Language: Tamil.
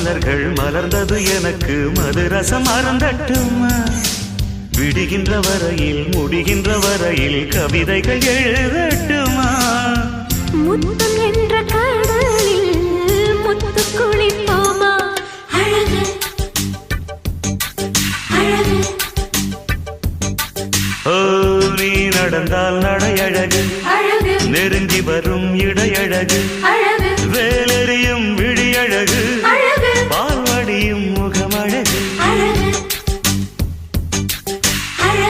மலர்கள் மலர்ந்தது எனக்கு மதுரசம் அருந்தட்டுமா விடுகின்ற வரையில் முடிகின்ற வரையில் கவிதைகள் எழுதட்டுமா முத்தம் என்ற கடலில் முத்து குளிப்போமா அழகு அழகு ஓ நீ நடந்தால் நடையழகு அழகு நெருங்கி வரும் இடையழகு அழகு வேலெறியும் விழியழகு